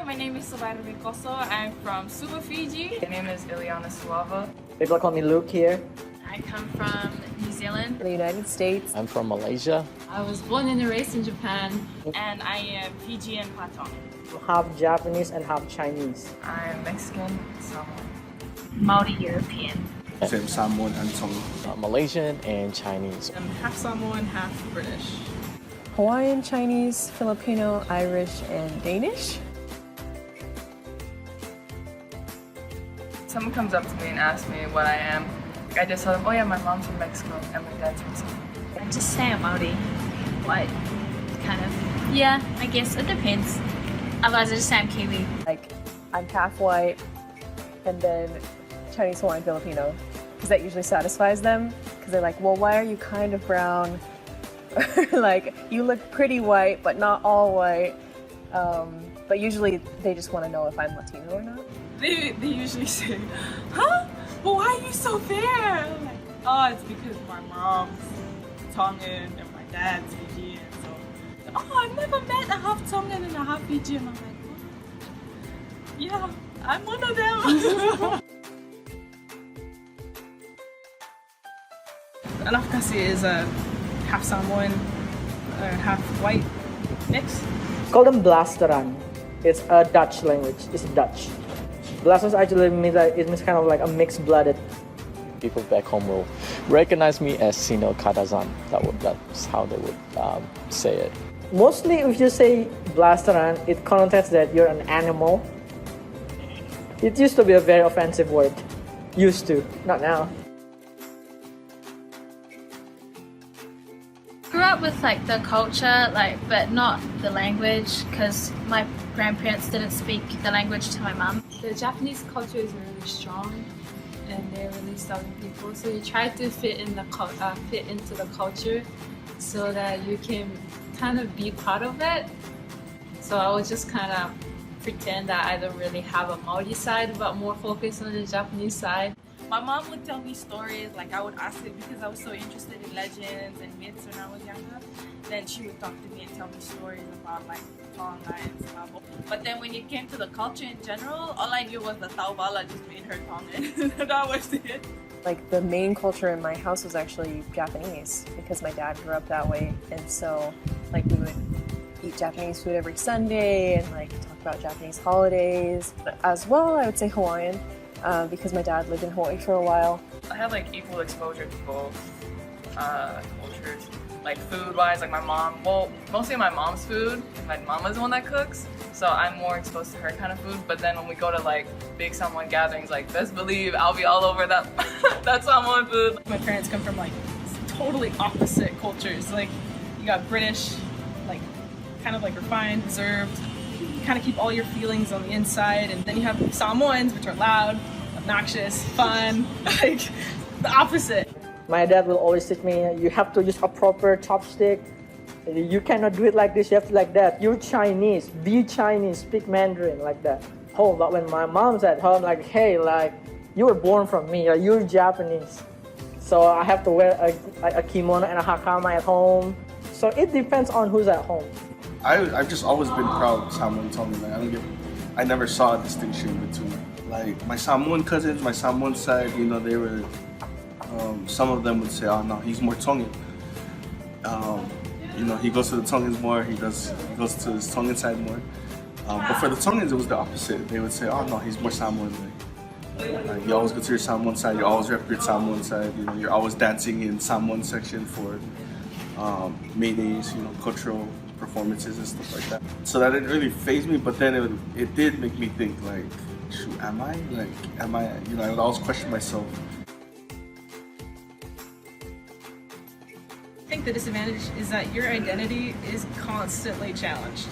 my name is Silvana Ricoso. I'm from Suva, Fiji. My name is Ileana Suava. People call me Luke here. I come from New Zealand. The United States. I'm from Malaysia. I was born and raised in Japan. And I am Fijian Patong. Half Japanese and half Chinese. I'm Mexican, Samoan. Maori European. Same Samoan and Tongan. Malaysian and Chinese. I'm half Samoan, half British. Hawaiian, Chinese, Filipino, Irish, and Danish. Someone comes up to me and asks me what I am. I just tell them, oh yeah, my mom's from Mexico and my dad's from Samoa. I just say I'm Maori. White, kind of. Yeah, I guess it depends. Otherwise, I just say I'm Kiwi. Like, I'm half white, and then Chinese, Hawaiian, Filipino, because that usually satisfies them. Because they're like, well, why are you kind of brown? Like, you look pretty white, but not all white. But usually, they just want to know if I'm Latino or not. They usually say, huh? But why are you so fair? I'm like, oh, it's because my mom's Tongan and my dad's Fijian. So, oh, I've never met a half Tongan and a half Fijian. I'm like, oh, yeah, I'm one of them. Anafkasi is a half Samoan, half white mix. Call them Blasteran. It's a Dutch language. It's Dutch. Blasteran actually means it means kind of like a mixed-blooded. People back home will recognize me as Sino Kadazan. That's how they would say it. Mostly, if you say Blasteran, it connotates that you're an animal. It used to be a very offensive word. Used to, not now. Grew up with like the culture, but not the language, because my grandparents didn't speak the language to my mom. The Japanese culture is really strong, and they're really stubborn people. So you try to fit into the culture, so that you can kind of be part of it. So I would just kind of pretend that I don't really have a Maori side, but more focus on the Japanese side. My mom would tell me stories, like I would ask it because I was so interested in legends and myths when I was younger. Then she would talk to me and tell me stories about like Tonga and stuff. But then when it came to the culture in general, all I knew was the Taubala just made her Tongan. That was it. Like, the main culture in my house was actually Japanese, because my dad grew up that way. And so, like, we would eat Japanese food every Sunday and like talk about Japanese holidays. As well, I would say Hawaiian. Because my dad lived in Hawaii for a while. I had like equal exposure to both cultures. Like food-wise, like my mom, well, mostly my mom's food. My mama's the one that cooks, so I'm more exposed to her kind of food. But then when we go to like big Samoan gatherings, like best believe I'll be all over that that Samoan food. My parents come from like totally opposite cultures. Like you got British, like kind of like refined, reserved. You kind of keep all your feelings on the inside, and then you have Samoans, which are loud, obnoxious, fun, like the opposite. My dad will always teach me, you have to use a proper chopstick. You cannot do it like this, you have to like that. You're Chinese, be Chinese, speak Mandarin, like that. Oh, but when my mom's at home, like, hey, like, you were born from me, like, you're Japanese. So I have to wear a kimono and a hakama at home. So it depends on who's at home. I've just always been proud Samoan Tongan. Like, I never saw a distinction between like my Samoan cousins, my Samoan side. You know, they were. Some of them would say, "Oh no, he's more Tongan." You know, he goes to the Tongans more. He goes to his Tongan side more. But for the Tongans, it was the opposite. They would say, "Oh no, he's more Samoan." Like you always go to your Samoan side. You always rep your Samoan side. You know, you're always dancing in Samoan section for maydays. You know, cultural performances and stuff like that. So that didn't really faze me, but then it did make me think like, shoot, am I? You know, I would always question myself. I think the disadvantage is that your identity is constantly challenged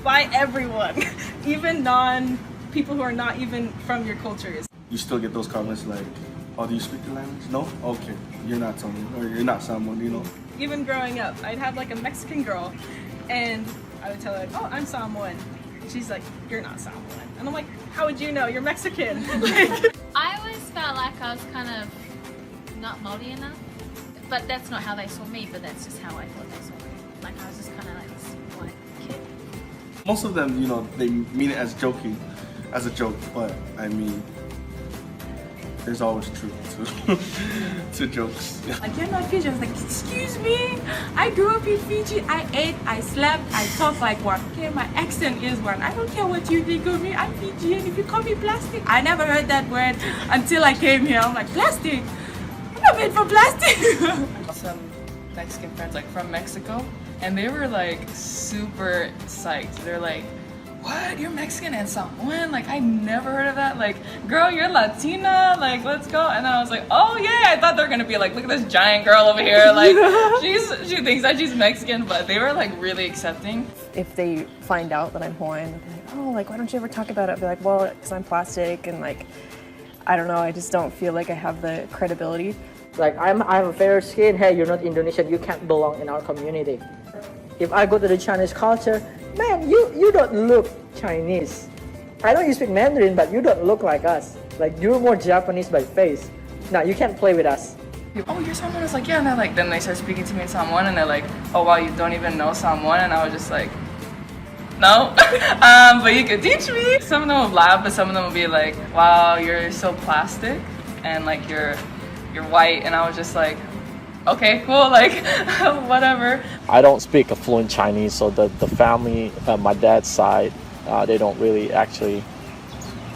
by everyone, even people who are not even from your cultures. You still get those comments like, oh, do you speak the language? No? Okay, you're not Tongan, or you're not someone, you know. Even growing up, I'd have like a Mexican girl, and I would tell her, oh, I'm Samoan. She's like, you're not Samoan. And I'm like, how would you know? You're Mexican. I always felt like I was kind of not Maori enough. But that's not how they saw me, but that's just how I thought they saw me. Like I was just kind of like this white kid. Most of them, you know, they mean it as a joke, but I mean, there's always truth to jokes. Like, you're not Fiji. I was like, excuse me, I grew up in Fiji. I ate, I slept, I talk like one. Okay, my accent is one. I don't care what you think of me. I'm Fijian. If you call me plastic, I never heard that word until I came here. I'm like, plastic? I'm not made for plastic. Some Mexican friends like from Mexico, and they were like super psyched. They're like, what? You're Mexican and Samoan? Like, I never heard of that. Like, girl, you're Latina. Like, let's go. And then I was like, oh yeah. I thought they were gonna be like, look at this giant girl over here. Like, she thinks that she's Mexican, but they were like really accepting. If they find out that I'm Hawaiian, they'll be like, oh, like, why don't you ever talk about it? I'll be like, well, because I'm plastic, and like, I don't know. I just don't feel like I have the credibility. Like, I'm fair skin. Hey, you're not Indonesian. You can't belong in our community. If I go to the Chinese culture, man, you don't look Chinese. I know you speak Mandarin, but you don't look like us. Like, you're more Japanese by face. No, you can't play with us. Oh, you're Samoan? I was like, yeah. And they're like, then they start speaking to me in Samoan, and they're like, oh wow, you don't even know Samoan? And I was just like, no, but you could teach me. Some of them will laugh, but some of them will be like, wow, you're so plastic, and like you're white. And I was just like, okay, cool, like, whatever. I don't speak a fluent Chinese, so the family, my dad's side, they don't really actually,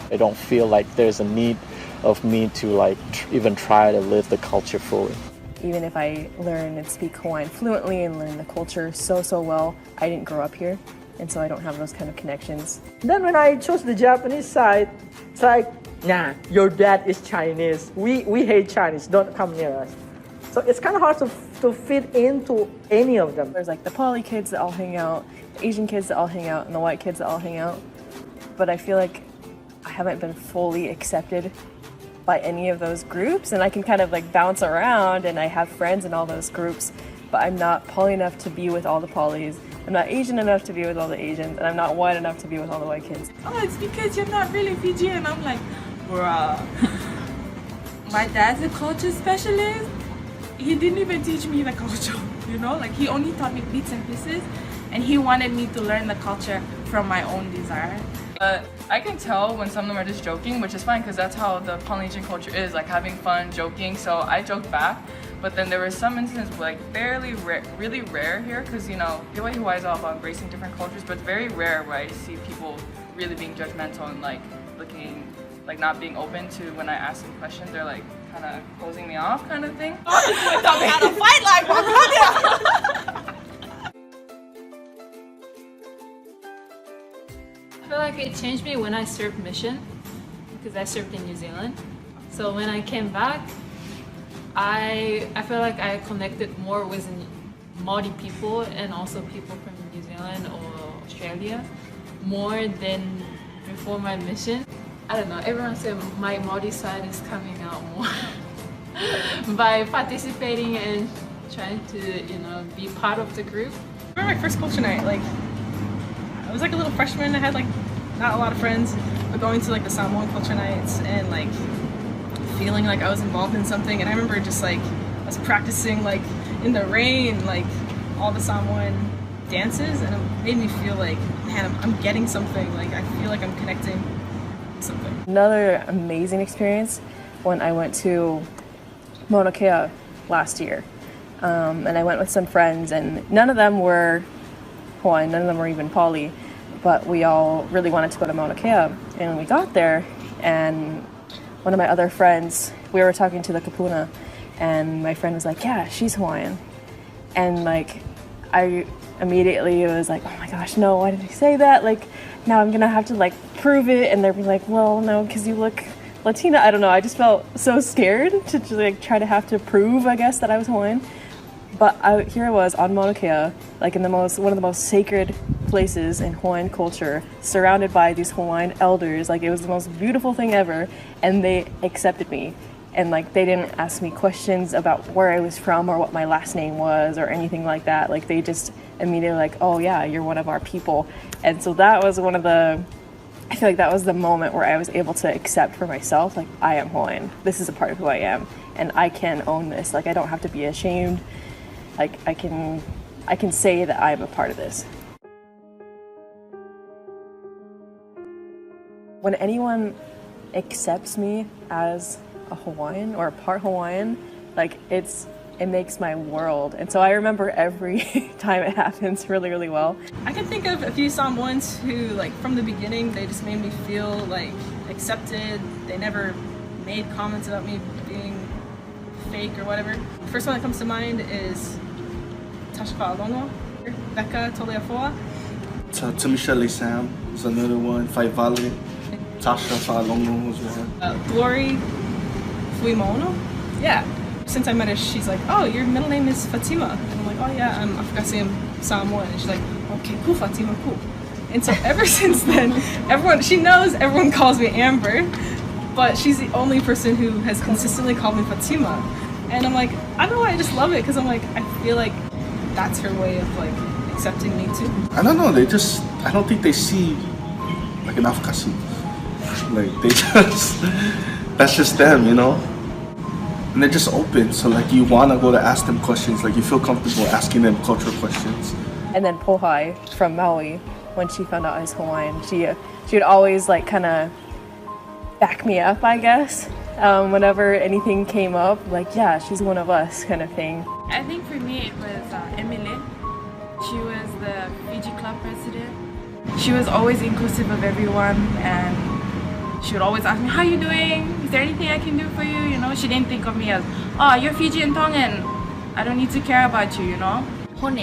they don't feel like there's a need of me to like even try to live the culture fully. Even if I learn and speak Hawaiian fluently and learn the culture so well, I didn't grow up here, and so I don't have those kind of connections. Then when I chose the Japanese side, it's like, nah, your dad is Chinese. We hate Chinese, don't come near us. So it's kind of hard to fit into any of them. There's like the poly kids that all hang out, the Asian kids that all hang out, and the white kids that all hang out. But I feel like I haven't been fully accepted by any of those groups, and I can kind of like bounce around, and I have friends in all those groups, but I'm not poly enough to be with all the polys. I'm not Asian enough to be with all the Asians, and I'm not white enough to be with all the white kids. Oh, it's because you're not really Fijian. I'm like, bruh. My dad's a culture specialist. He didn't even teach me the culture, you know? Like, he only taught me bits and pieces, and he wanted me to learn the culture from my own desire. I can tell when some of them are just joking, which is fine because that's how the Polynesian culture is, like having fun, joking. So I joked back, but then there were some instances like really rare here, because you know BYU-Hawai'i is all about embracing different cultures, but it's very rare where I see people really being judgmental and like looking, like not being open to when I ask them questions. They're like kind of closing me off, kind of thing. Taught me how to fight like my brother. I feel like it changed me when I served mission, because I served in New Zealand. So when I came back, I feel like I connected more with Maori people and also people from New Zealand or Australia more than before my mission. I don't know, everyone said my Maori side is coming out more by participating and trying to, you know, be part of the group. I remember my first culture night, like, I was like a little freshman. I had like not a lot of friends, but going to like the Samoan culture nights and like feeling like I was involved in something. And I remember just like I was practicing like in the rain, like all the Samoan dances, and it made me feel like, man, I'm getting something. Like I feel like I'm connecting with something. Another amazing experience when I went to Mauna Kea last year, and I went with some friends, and none of them were Hawaiian, none of them were even poly, but we all really wanted to go to Mauna Kea. And we got there, and one of my other friends, we were talking to the kapuna, and my friend was like, yeah, she's Hawaiian. And like, I immediately was like, oh my gosh, no, why did you say that? Like, now I'm gonna have to like prove it. And they'd be like, well, no, because you look Latina. I don't know, I just felt so scared to just, like try to have to prove, I guess, that I was Hawaiian. But here I was on Mauna Kea, like in one of the most sacred places in Hawaiian culture, surrounded by these Hawaiian elders. Like, it was the most beautiful thing ever, and they accepted me. And like, they didn't ask me questions about where I was from or what my last name was or anything like that. Like, they just immediately like, oh yeah, you're one of our people. And so that was I feel like that was the moment where I was able to accept for myself, like, I am Hawaiian. This is a part of who I am, and I can own this. Like, I don't have to be ashamed. Like, I can say that I'm a part of this. When anyone accepts me as a Hawaiian or a part Hawaiian, like it makes my world. And so I remember every time it happens really, really well. I can think of a few Samoans who, like, from the beginning, they just made me feel like accepted. They never made comments about me being fake or whatever. The first one that comes to mind is Tasha Alongo, Becca Toleafoa. Tamisha Lee Sam is another one. Fai Vale. Tasha Alongo was one. Glory Fuimono. Yeah. Since I met her, she's like, oh, your middle name is Fatima. And I'm like, oh yeah, I'm Afghanistan Samoan. And she's like, okay, cool, Fatima, cool. And so ever since then, she knows everyone calls me Amber, but she's the only person who has consistently called me Fatima. And I'm like, I don't know why, I just love it, because I'm like, I feel like that's her way of like accepting me too. I don't know, I don't think they see like an Afghasi. Like that's just them, you know? And they're just open, so like you wanna go to ask them questions, like you feel comfortable asking them cultural questions. And then Pohai from Maui, when she found out I was Hawaiian, she would always like kind of back me up, I guess. Whenever anything came up, like, yeah, she's one of us kind of thing. I think for me it was Emily. She was the Fiji club president. She was always inclusive of everyone, and she would always ask me, how you doing? Is there anything I can do for you? You know, she didn't think of me as, oh, you're Fijian Tongan. I don't need to care about you, you know? Hone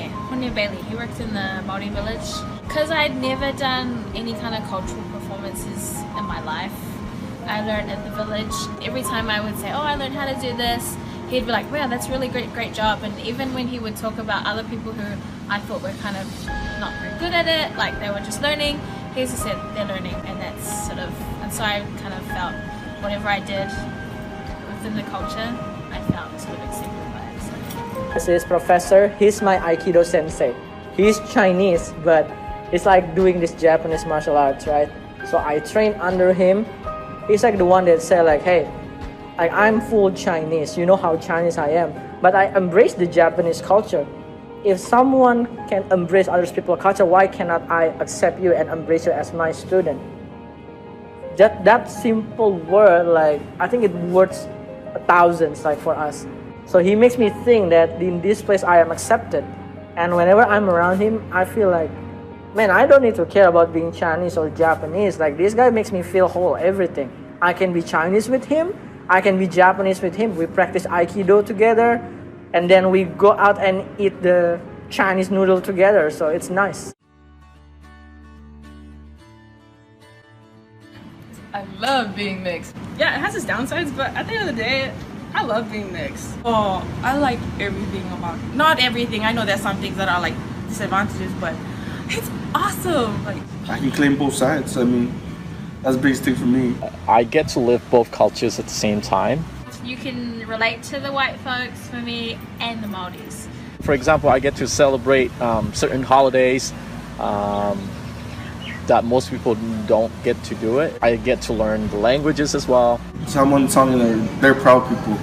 Bailey, he works in the Maori village. Because I'd never done any kind of cultural performances in my life, I learned at the village. Every time I would say, oh, I learned how to do this, he'd be like, wow, that's really great job. And even when he would talk about other people who I thought were kind of not very good at it, like they were just learning, he just said they're learning, and that's sort of, and so I kind of felt whatever I did within the culture, I felt sort of accepted by it. So. As his professor, he's my Aikido sensei. He's Chinese, but it's like doing this Japanese martial arts, right? So I train under him. He's like the one that said like, hey, like I'm full Chinese, you know how Chinese I am, but I embrace the Japanese culture. If someone can embrace other people's culture, why cannot I accept you and embrace you as my student? That simple word, like, I think it worth thousands, like, for us. So he makes me think that in this place I am accepted. And whenever I'm around him, I feel like, man, I don't need to care about being Chinese or Japanese. Like, this guy makes me feel whole, everything. I can be Chinese with him, I can be Japanese with him. We practice Aikido together, and then we go out and eat the Chinese noodle together, so it's nice. I love being mixed. Yeah, it has its downsides, but at the end of the day, I love being mixed. Oh, I like everything about it. Not everything. I know there's some things that are like disadvantages, but it's awesome. Like, I can claim both sides. I mean, that's the biggest thing for me. I get to live both cultures at the same time. You can relate to the white folks for me and the Māoris. For example, I get to celebrate certain holidays that most people don't get to do it. I get to learn the languages as well. Someone telling me they're proud people.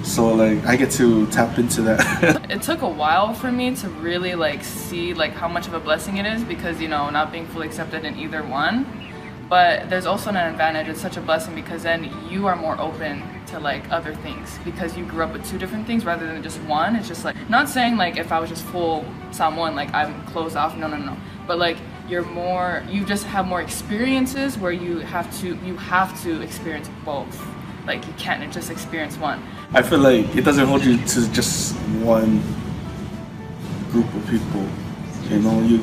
So like I get to tap into that. It took a while for me to really like see like how much of a blessing it is, because you know, not being fully accepted in either one. But there's also an advantage. It's such a blessing because then you are more open to like other things because you grew up with two different things rather than just one. It's just like, not saying like if I was just full Samoan, like I'm closed off, no. But like you just have more experiences where you have to experience both. Like you can't just experience one. I feel like it doesn't hold you to just one group of people. You know,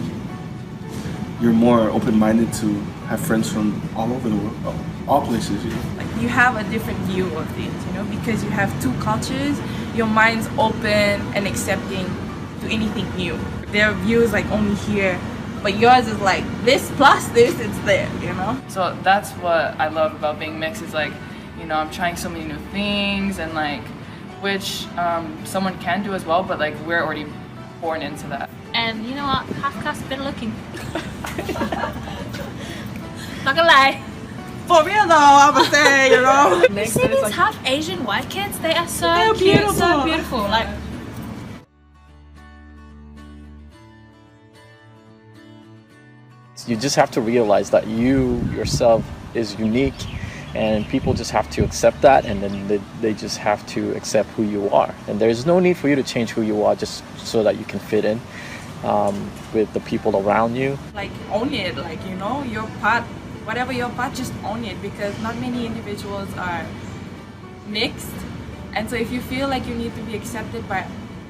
you're more open-minded to have friends from all over the world, all places. You know? like you have a different view of things, you know, because you have two cultures. Your mind's open and accepting to anything new. Their view is like only here, but yours is like this plus this, it's there, you know? So that's what I love about being mixed, is like, you know, I'm trying so many new things and like, which someone can do as well, but like we're already born into that. And you know what? Half caste better looking. Not gonna lie. For real though, I would say, you know? You see these like, half Asian white kids? They are so They're cute, beautiful. so beautiful. Like, You just have to realize that you yourself is unique, and people just have to accept that, and then they just have to accept who you are. And there's no need for you to change who you are just so that you can fit in with the people around you. Like, own it, like, you know, your part, whatever your part, just own it, because not many individuals are mixed. And so if you feel like you need to be accepted by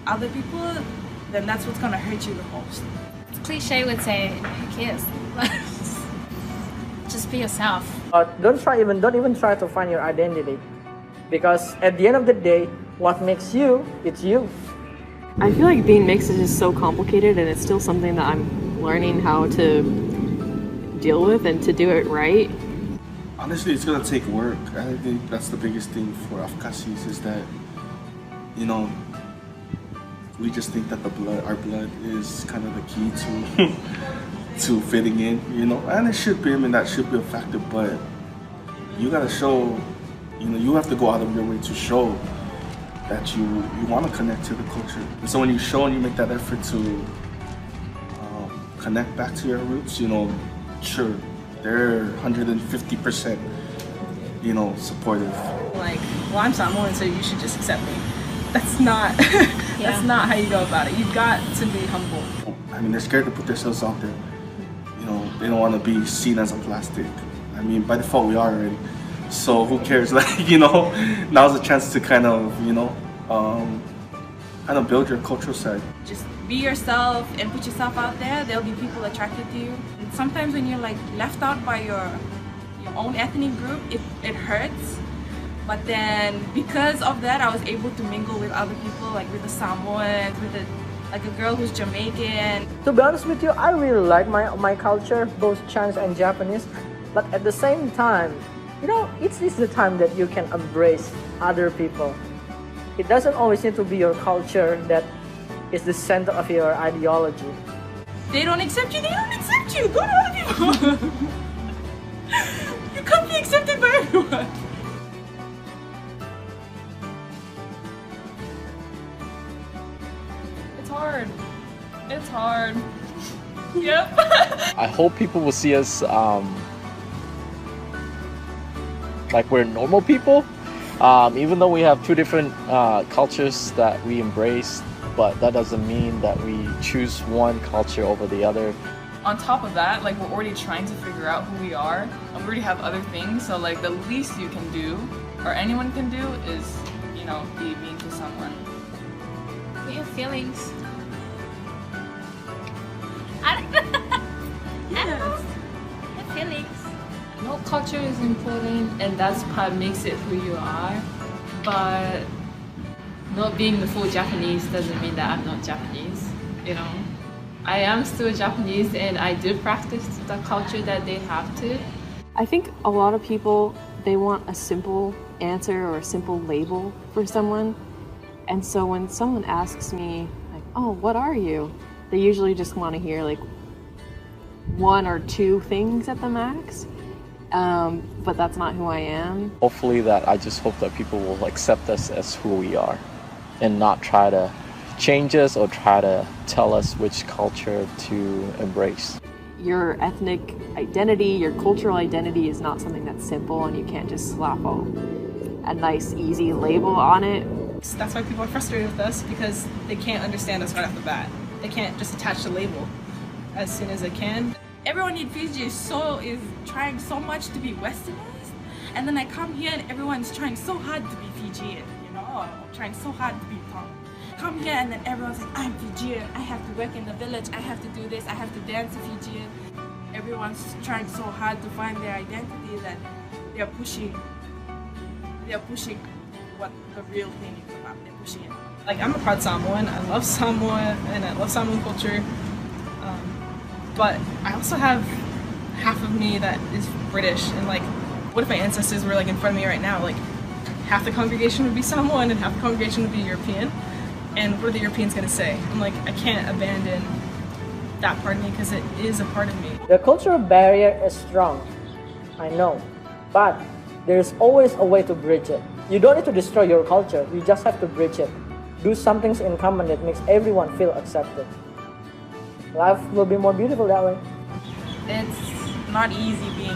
other people, then that's what's gonna hurt you the most. Cliche would say, who cares? Just be yourself. Don't even try to find your identity, because at the end of the day, what makes you, it's you. I feel like being mixed is just so complicated, and it's still something that I'm learning how to deal with and to do it right. Honestly, it's gonna take work. I think that's the biggest thing for Afkasis is that, you know, we just think that our blood is kind of the key to to fitting in, you know, and it should be. I mean, that should be a factor, but you gotta show, you know, you have to go out of your way to show that you want to connect to the culture. And so when you show and you make that effort to connect back to your roots, you know, sure, they're 150%, you know, supportive. Like, well, I'm Samoan, so you should just accept me. That's not that's not how you go about it. You've got to be humble. I mean, they're scared to put themselves out there. You know, they don't want to be seen as a plastic. I mean, by default, we are already. So who cares? Like, you know, now's a chance to kind of, you know, kind of build your cultural side. Just be yourself and put yourself out there. There'll be people attracted to you. And sometimes when you're like left out by your own ethnic group, it hurts. But then because of that, I was able to mingle with other people, like with the Samoans, with like a girl who's Jamaican. To be honest with you, I really like my culture, both Chinese and Japanese. But at the same time, you know, it's the time that you can embrace other people. It doesn't always need to be your culture that is the center of your ideology. They don't accept you, they don't accept you. Go to other people. You can't be accepted by everyone. It's hard. Yep. I hope people will see us like we're normal people, even though we have two different cultures that we embrace, but that doesn't mean that we choose one culture over the other. On top of that, like, we're already trying to figure out who we are, and we already have other things, so like the least you can do, or anyone can do, is, you know, be mean to someone. We have feelings. Yes. Have feelings. No, culture is important, and that's part makes it who you are. But not being the full Japanese doesn't mean that I'm not Japanese. You know, I am still Japanese, and I do practice the culture that they have to. I think a lot of people, they want a simple answer or a simple label for someone. And so when someone asks me, like, oh, what are you? They usually just want to hear like one or two things at the max. But that's not who I am. Hopefully I just hope that people will accept us as who we are and not try to change us or try to tell us which culture to embrace. Your ethnic identity, your cultural identity is not something that's simple, and you can't just slap a nice, easy label on it. That's why people are frustrated with us, because they can't understand us right off the bat. They can't just attach the label as soon as they can. Everyone in Fiji is trying so much to be westernized, and then I come here and everyone's trying so hard to be Fijian, you know, trying so hard to be Tom. Come here and then everyone's like, I'm Fijian, I have to work in the village, I have to do this, I have to dance Fijian. Everyone's trying so hard to find their identity that they're pushing what the real thing is about. They're pushing it. Like, I'm a proud Samoan. I love Samoa and I love Samoan culture. But I also have half of me that is British, and like, what if my ancestors were like in front of me right now? Like, half the congregation would be Samoan and half the congregation would be European. And what are the Europeans gonna say? I'm like, I can't abandon that part of me because it is a part of me. The cultural barrier is strong, I know, but there's always a way to bridge it. You don't need to destroy your culture, you just have to bridge it. Do some things in common that makes everyone feel accepted. Life will be more beautiful that way. It's not easy being